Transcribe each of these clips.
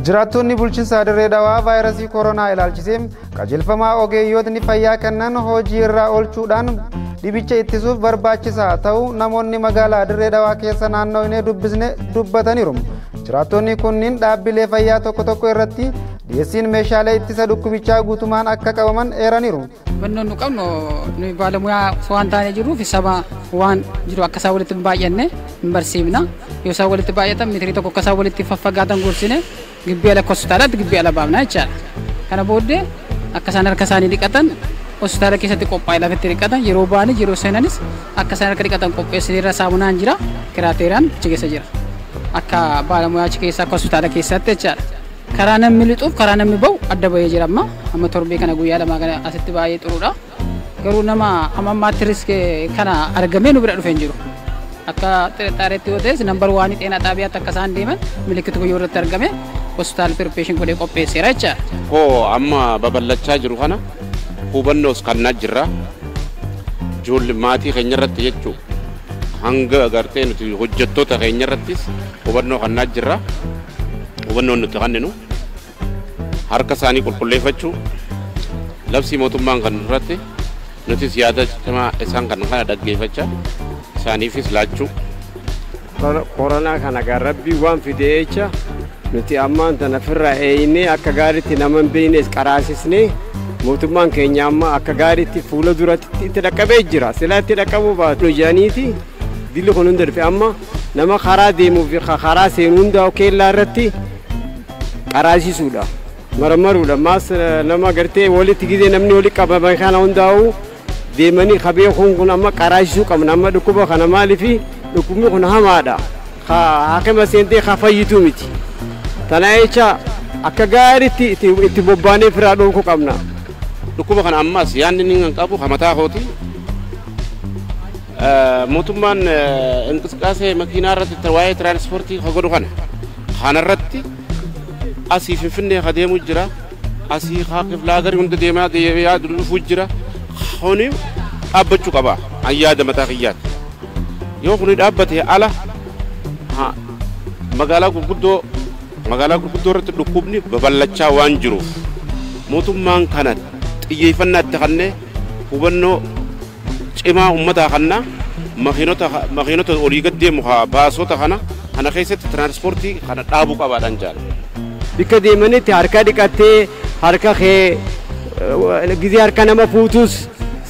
Jiratooni bulchiinsa Dirre Dhawaa vaayirasii koronaa ilaalchisee qajeelfama ogeeyyootni fayyaa kennan hojii irra oolchuudhaan dhibicha ittisuuf barbaachisaa ta'uu namoonni magaalaa Dirre Dhawaa keessa naanna'anii dubbataniiru. Jiratoonni kunniin dhaabbilee fayyaa tokko irratti dhiyeessiin meeshaalee ittisa dhukkubichaa guutumaan akka qabaman eeraniiru. Bannoon nu qabnu nu baalamuyaa waan taanee jiruuf saba waan jiru akka isaa walitti baay'anne hin barsiifna. Yoo isaa walitti baay'atan mitirii tokko akka isaa walitti faffagaatan gorsine gibbii ala hospitaalaatti gibbii ala baafna jechaadha. Kana booddee akka isaan harka isaanii dhiqatan hospitaala keessatti qophaa'ee lafatti dhiqatan yeroo ba'anii yeroo seenanis akka isaan harka dhiqatan qopheessaniirra saamunaan jira kiraateeraan achi keessa jira. Akka baalamuyaa achi keessa akka hospitaala keessatti jechaadha. Karaa namni lixuuf karaa namni bahu adda bahee jira amma torbee kana guyyaa lamaa kana asitti baay'ee xuruudha. Garuu nama ammaatti riskii kana argamee nu bira dhufee hin jiru. Akka xareetti yoo ta'es nambar waanii xeenaa xaabiyaatti akka isaan deeman milikitu guyyoo irratti argame hospitaal pirpeeshin godhee qopheesseera jechaadha. Koo amma babal'achaa jiru kana hubannoos kannaa jirra. Ijoollee maatii keenya irratti jechuudha. Hanga agartee nuti hojjettoota keenya irrattis hubannoo kannaa jirra. Hubannoon nuti kanninu harka isaanii qulqulleeffachuu labsii mootummaan kan irratti nutis yaada cimaa isaan kana dhaggeeffachaa isaaniifis laachuu. Koronaa kana garabbii waan fidee jecha nuti ammaan tana firraa eeynee akka gaariitti nama hin beeknes qaraasisnee mootummaan keenya amma akka gaariitti fuula duratti itti dhaqqabee jira. Silaa itti dhaqqabuu baatu jaaniiti dilli kun hunda dhufe amma nama karaa deemuu fi karaa seenuu hundaa keellaa irratti qaraasisuudha. Marmaruudha maas nama gartee walitti gidee namni walitti qabaman kana hundaa'u deemanii qabee kun amma qaraasisuu qabna. Amma dhukkuba kana maaliifi dhukkubni kun hamaadha. Hakima seentee fayyituu miti. Tana jecha akka gaariitti itti bobbaanee firaa dhowwuu qabna. Dhukkuba kana ammas yaadni ni qabu hamataa kooti. Mootummaan inqisqaasee makiinaa irratti waa'ee tiraanspoortii godhu kana irratti asii Finfinnee adeemuu jira. Asii Kiflaagarii hunda deemaa dhufuu jira. Kuni dhaabbachuu qaba. Ayyaada mataa kiyyaatti. Yoo kuni dhaabbate ala magaalaa gurguddoo irratti dhukkubni babal'achaa waan jiruuf mootummaan kana xiyyeeffannaa itti kennee hubannoo cimaa uummataa kanna makiinota olii gad deemu baasota kana keessatti tiraanspoortii kana dhaabuu qabaadhaan jaala. Bikka deemanitti harka dhiqattee harka kee gizee harka nama fuutus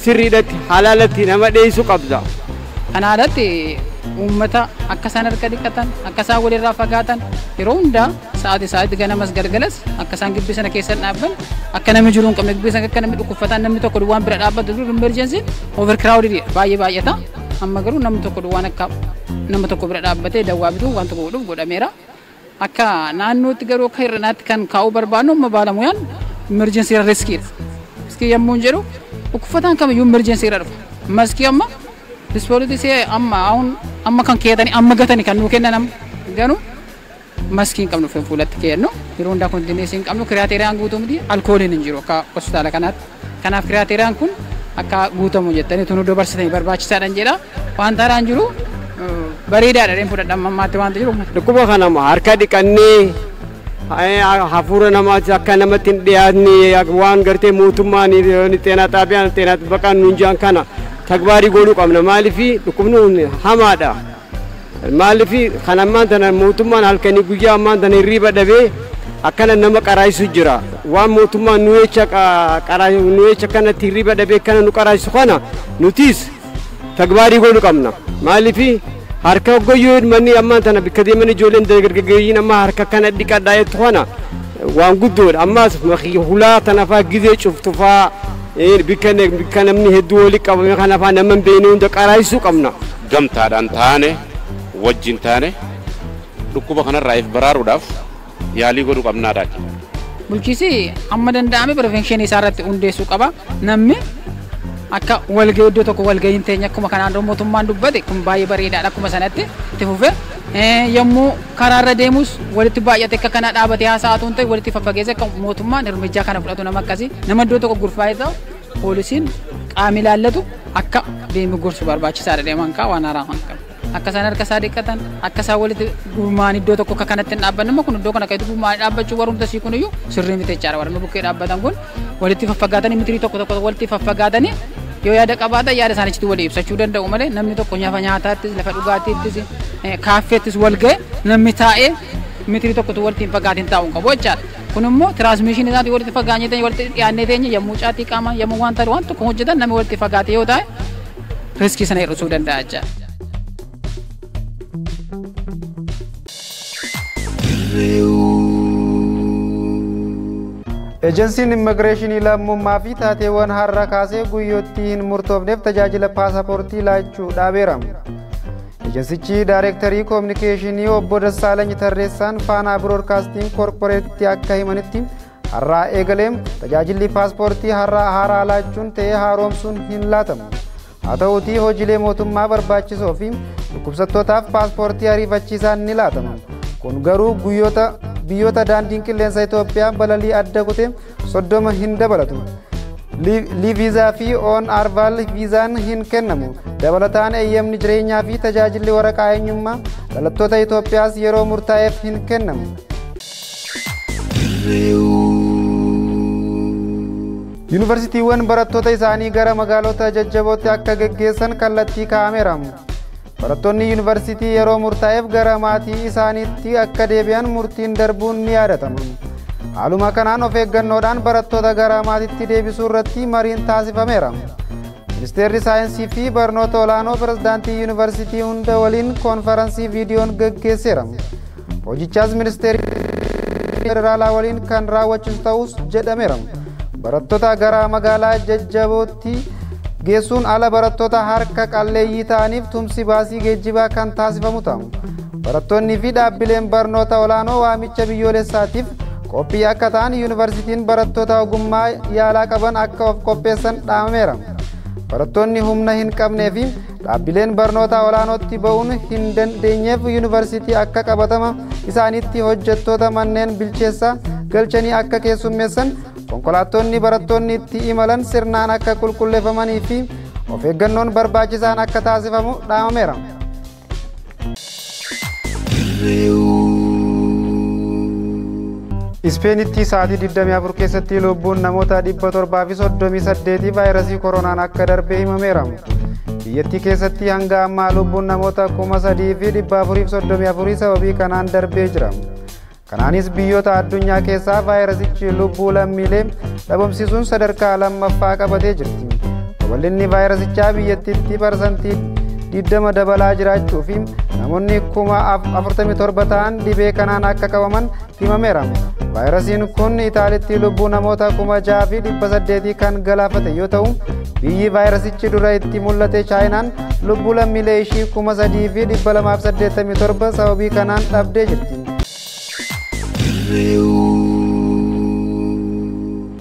sirriidhatti halaalatti nama dheessuu qabda. Kanaalatti uummata akka isaan harka dhiqatan akka isaan walirraa fagaatan yeroo hundaa sa'aatii ganamas galgalas akka isaan gibbii sana keessa dhaabban akka namni jiru hin qabne gibbii sana akka namni dhukkubfataan namni tokko duwwaan bira dhaabbatu jiru emergency overcrowded baay'ee baay'ata. Amma garuu namni tokko duwwaan akka nama tokko bira dhaabbatee dawwaa bituu waan tokko godhuuf godhameera. Akka naannootti garuu akka hir'inaatti kan kaa'uu barbaannu amma baalamuyaan emergency riskiidha. Riskii yommuu jedhu dhukkufataan kamiyyuu emergency irra dhufa. Maskii amma dispoolitii amma kan keetanii amma gatanii kan nuu kennan ganu maskii hin qabnu fuulatti kennu yeroo hundaa kontineesii hin qabnu kiraateeriyaan guutuu miti alkooliin hin jiru akka hospitaala kanaatti. Kanaaf kiraateeriyaan kun akka guutamu jettanii tunu dabarsitanii barbaachisaadhaan jedha. Waan taaraan jiru bareedaadha dheen fudhadhan ammaatti waanta jiru. Dhukkuba kana harka dhiqannee hafuura namaatti akka namatti hin dhiyaanne waan gartee mootummaan xeenaa xaabiyaan xeenaa baqaan nuun jaan kana tagbaarii godhuu qabna. Maaliifi dhukkubni hamaadha. Maaliifi kan ammaan tana mootummaan halkanii guyyaa ammaan tana hirriba dhabee akkana nama qaraasisu jira. Waan mootummaan nu jecha kanatti hirriba dhabee kana nu qaraasisu kana nutis tagbaarii godhuu qabna. Maaliifi harka goyyoo manni ammaan tana bikka deemanii ijoolleen dargaggeeyyiin amma harka kana dhiqadhaa jettu kana waan guddoodha. Ammas hulaa tanafaa gizee cuftufaa bikka namni hedduu walii qabame kanafaa nama hin beekne hunda qaraasisuu qabna. Gamtaadhaan taane wajjin taane dhukkuba kanarraa if baraaruudhaaf yaalii godhuu qabnaadha. Bulchiisi amma danda'ame prevention isaa irratti hundeessuu qaba. Namni akka walga'ii iddoo tokko walga'iin teenya akkuma kanaan mootummaan dubbate kun baay'ee bareedaadha. Akkuma sanatti itti fufee yommuu karaarra deemus walitti baay'ate akka kana dhaabatee haasa'atu hin ta'e walitti faffageesse akka mootummaan hirmijaa kana fudhatu nama akkasii nama iddoo tokko gurfaa'ee ta'u poolisiin qaama ilaallatu akka deemu gorsu barbaachisaadha deeman kaa waan haaraa kan qabu. Akka isaan harka isaa dhiqatan akka isaan walitti gurmaa'an iddoo tokko akka kanatti hin dhaabbanne immoo kun iddoo kana akkatti gurmaa'anii dhaabbachuu warrumta sii kuniyyuu sirrii miti jechaadha warra bukkee dhaabbatan kun walitti faffagaatanii mitirii tokko walitti faffagaatanii yoo yaada qabaatan yaada isaaniitti walii ibsachuu danda'u malee namni tokko nyaataattis lafa dhugaatiittis kaaffeettis wal ga'e namni taa'ee mitirii tokkotu walitti hin fagaatin taa'uun qabu jechaadha. Kun immoo tiraansmiishinii isaanii walitti fagaanyee walitti dhiyaannee teenya yommuu caatii qaamaa yommuu waan ta'e waan tokko hojjetan namni walitti fagaate yoo ta'e riskii sana hir'isuu danda'a jechaadha. Ejensiin immigireeshinii lammummaa fi taateewwan har'a kaasee guyyootti hin murtoofneef tajaajila paasapoortii laachuu dhaabeera. Ejensichi daayirektarii koominikeeshinii obbo Dassaalany Tarreessaan Faanaa Biroodkaastiin Koorporeetitti akka himanitti har'aa eegaleem tajaajilli paaspoortii har'aa haaraa laachuun ta'ee haaromsuun hin laatamu. Haa ta'uutii hojiilee mootummaa barbaachisoo fi dhukkubsattootaaf paaspoortii ariifachiisaan ni laatama. Kun garuu biyyoota daandiin qilleensa Itoophiyaa balalii adda kutee 30 hin dabalatu. Viizaa fi on arvaal viizaan hin kennamu. Dabalataan eeyyamni jireenyaa fi tajaajilli waraqaa eenyummaa dhalattoota Itoophiyaas yeroo murtaa'eef hin kennamu. Yuunivarsiitiiwwan barattoota isaanii gara magaalota jajjabootti akka geggeessan kallattii kaa'ameera. Barattoonni yuunivarsiitii yeroo murtaa'eef gara maatii isaaniitti akka deebi'an murtiin darbuun ni yaadatama. Haaluma kanaan of eeggannoodhaan barattoota gara maatiitti deebisuu irratti mariin taasifameera. Ministeerri saayinsii fi barnoota olaanoo pirezidaantii yuunivarsiitii hunda waliin koonferansii viidiyoon gaggeesseera. Hojichaas ministeerri federaalaa waliin kan raawwachiisu ta'us jedhameera. Barattoota gara magaalaa jajjabootti geessuun ala barattoota harka qalleeyyii ta'aniif tumsi baasii geejjibaa kan taasifamu ta'a. Barattoonni fi dhaabbileen barnoota olaanoo waamicha biyyoolessaatiif qophii akka ta'an yuunivarsiitiin barattoota ogummaa yaalaa qaban akka of qopheessan dhaamameera. Barattoonni humna hin qabnee fi dhaabbileen barnoota olaanootti ba'uun hin dandeenyeef yuunivarsiitii akka qabatama isaaniitti hojjettoota manneen bilcheessaa galchanii akka keessummeessan konkolaattonni barattoonni itti imalan sirnaan akka qulqulleeffamanii fi of eeggannoon barbaachisaan akka taasifamu dhaamameera. Ispeenitti sa'aatii 24 keessatti lubbuun namoota 738 vaayirasii koronaan akka darbee himameera. Biyyattii keessatti hanga ammaa lubbuun namoota 3,434 sababii kanaan darbee jira. Kanaanis biyyoota addunyaa keessaa vaayirasichi lubbuu lammiilee dhabamsiisuun sadarkaa lammaffaa qabatee jirti. Babal'inni vaayirasichaa biyyattiitti parsantii 20 dabalaa jiraachuu fi namoonni 47,000 ta'an dhibee kanaan akka qabaman himameera. Vaayirasiin kun Itaalitti lubbuu namoota 6,800 kan galaafate yoo ta'u, biyyi vaayirasichi dura itti mul'ate Chaayinaan lubbuu lammiilee ishii 3,287 sababii kanaan dhabdee jirti.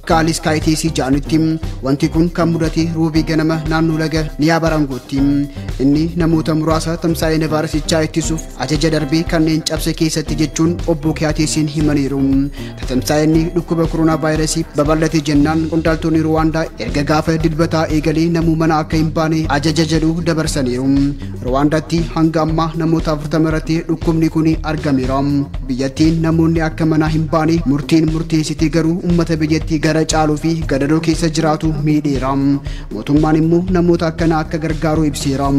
Kaalis kaayiteesii ja'anutti wanti kun kan mudate roobii ganama naannoo laga Niyaa Barangootti. Inni namoota muraasa tamsaa'ina vaayirasichaa ittisuuf ajaja darbee kanneen cabse keessatti jechuun obbo Kiyaateesiin himaniiru. Tamsaa'inni dhukkuba koronaa vaayirasii babal'ate jennaan qondaaltonni Ruwaandaa erga gaafa dilbataa eegalee namuu mana akka hin baane ajaja jedhu dabarsaniiru. Ruwaandaatti hanga ammaa namoota 40 irratti dhukkubni kun argameera. Biyyattiin namoonni akka mana hin baane murtiin murteessite garuu uummata biyyattii gara caaluu fi gadadoo keessa jiraatu miidheera. Mootummaan immoo namoota akkanaa akka gargaaru ibseera.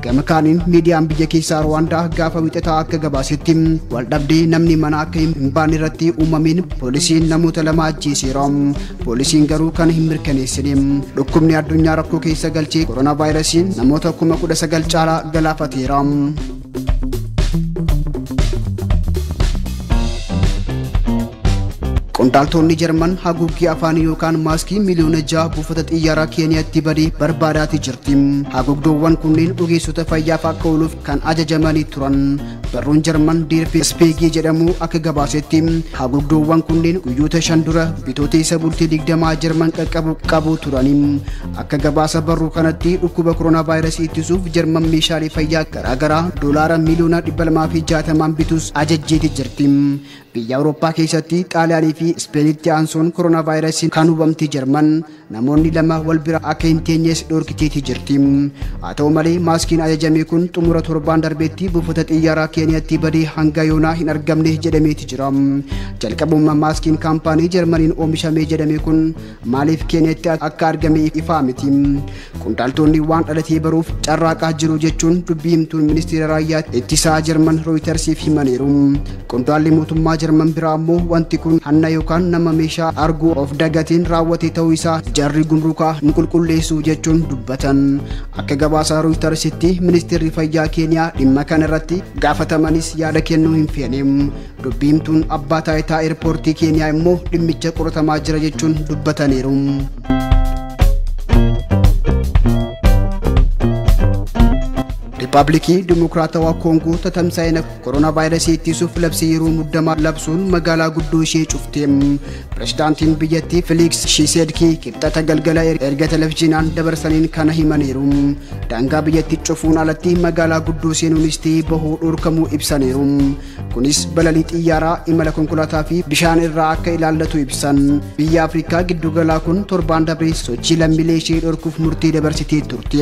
Gama kaaniin miidiyaan biyya keessaa Ruwaandaa gaafa wixataa akka gabaasetti waldhabdee namni mana akka hin baane irratti uumameen poolisiin namoota lama ajjeeseera. Poolisiin garuu kan hin mirkaneessine. Dhukkubni addunyaa rakkoo keessa galchee koronaa vaayirasiin namoota 19,000 caalaa galaafateera. Qondaaltonni Jarman haguuggii afaanii yookaan maaskii miliyoona 6 buufata xiyyaaraa Keenyaatti badee barbaadaa jirti. Haguugdoowwan kunneen ogeessota fayyaaf akka ooluuf kan ajajamanii turan. Barruun Jarman Dirre jedhamu akka gabaasetti haguugdoowwan kunneen guyyoota 5 dura bitootessa bultii 20 Jarman qaqqabu turani. Akka gabaasa barruu kanatti dhukkuba koronaa vaayirasii ittisuuf Jarman meeshaalee fayyaa garaagaraa doolaara miliyoona 260 bituus ajajjeeti jirti. Biyya Awurooppaa keessatti Xaaliyaanii fi Ispeenitti aansuun koronaa vaayirasiin kan hubamte Jarman namoonni lama wal bira akka hin teenyees dhorkiteeti jirti. Haa ta'u malee maaskiin ajajame kun xumura torbaan darbeetti buufata xiyyaaraa Keeniyaatti badee hanga yoonaa hin argamne jedhameeti jira. Jalqabuma maaskiin kaampaanii Jarmaniin oomishamee jedhame kun maaliif Keeniyaatti akka argame ifaa miti. Qondaaltonni waan dhalatee baruuf carraaqaa jiru jechuun dubbii himtuun ministeera raayyaa ittisaa Jarman Rooyitersiif himaniiru. Qondaalli mootummaa Jarman biraa ammoo wanti kun hanna yookaan nama meeshaa arguu of dagatiin raawwate ta'uu isaa jarri gumrukaa nu qulqulleessu jechuun dubbatan. Akka gabaasa Rooyitersitti ministeerri fayyaa Keeniyaa dhimma kana irratti gaafatamanis yaada kennuu hin feene. Dubbii himtuun abbaa taayitaa eerpoortii Keeniyaa immoo dhimmicha qoratamaa jira jechuun dubbataniiru. Riippaabilikii Dimokiraatawaa Koongoo tatamsaa'ina koronaa vaayirasii ittisuuf labsii yeroo muddamaa labsuun magaalaa guddoo ishee cufte. Pirezidaantiin biyyattii Filiks Shiiseedkii qixxata galgala erga televezyiinaan dabarsaniin kana himaniiru. Daangaa biyyattii cufuun alatti magaalaa guddoo seenuunis ta'ee bahuu dhorkamuu ibsaniiru. Kunis balalii xiyyaaraa, imala konkolaataa fi bishaan irraa akka ilaallatu ibsan. Biyya Afrikaa giddugalaa kun torbaan dabree sochii lammiilee ishee dhorkuuf murtee dabarsitee turte.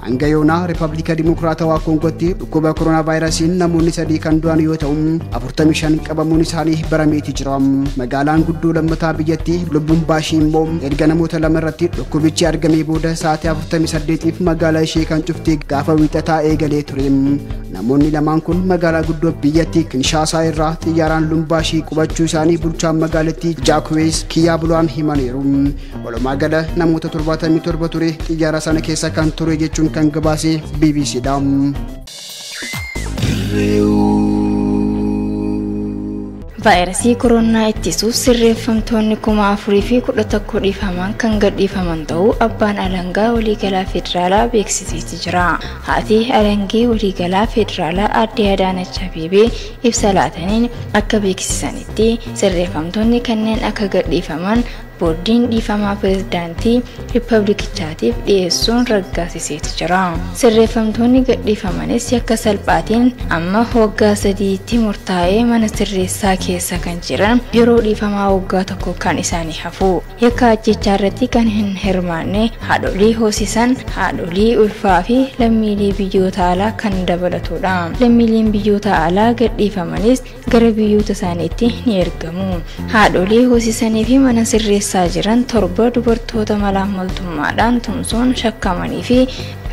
Hanga yoonaa Riippaabilika Dimokiraatawaa Koongootti dhukkuba koronaa vaayirasiin namoonni 3 kan du'an yoo ta'u 45 qabamuun isaanii barameeti jira. Magaalaan guddoo lammataa biyyattii Lubumbaashii immoo erga namoota 2 irratti dhukkubichi argamee booda sa'aatii 48f magaalaa ishee kan cuftee gaafa wiixataa eegalee ture. Namoonni lamaan kun magaalaa guddoo biyyattii Kinshaasaa irraa xiyyaaraan Lumbaashii qubachuu isaanii bulchaan magaalattii Jaakuwees Kiyyaa Bulaan himaniiru. Walumaa gala namoota 77 ture xiyyaara sana keessa kan ture jechuun kan gabaase BBC dha. Vaayirasii koronaa ittisuuf sirreeffamtoonni 4,011 dhiifaman kan gadhiifaman ta'uu abbaan alangaa waliigalaa federaalaa beeksiseeti jira. Haati alangee waliigalaa federaalaa aadde Adaanach Abeebee ibsa laataniin akka beeksisanitti sirreeffamtoonni kanneen akka gadhiifaman boordiin dhiifamaa pirezidaantii riippaabilikichaatiif dhiyeessuun raggaasiseeti jira. Sirreeffamtoonni gadhiifamanis yakka salphaatiin amma waggaa 3tti murtaa'ee mana sirreessaa keessa kan jiran yeroo dhiifamaa waggaa 1 kan isaanii hafu. Yakka ajjechaa irratti kan hin hirmaanne haadholii hoosisan, haadholii ulfaa fi lammiilee biyyoota alaa kan dabalatudha. Lammiileen biyyoota alaa gadhiifamanis gara biyyoota isaaniitti ni ergamu. Haadholii hoosisanii fi mana sirreessaa jiran 7 dubartoota malaammaltummaadhaan tumsuun shakkamanii fi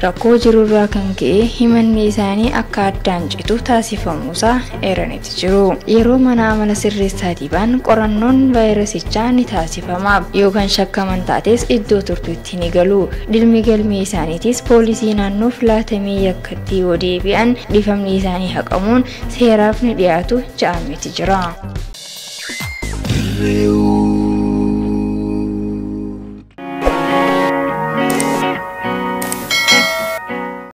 rakkoo jirurraa kan ka'e himanni isaanii akka addaan citu taasifamuusaa eeraniiti jiru. Yeroo mana amala sirreessaatii ba'an qorannoon vaayirasichaa ni taasifama. Yoo kan shakkaman taates iddoo turtuutti ni galu. Dhimmi galmee isaaniitis poolisii naannoof laatamee yakkatti yoo deebi'an dhiifamni isaanii haqamuun seeraaf ni dhiyaatu jedhameeti jira.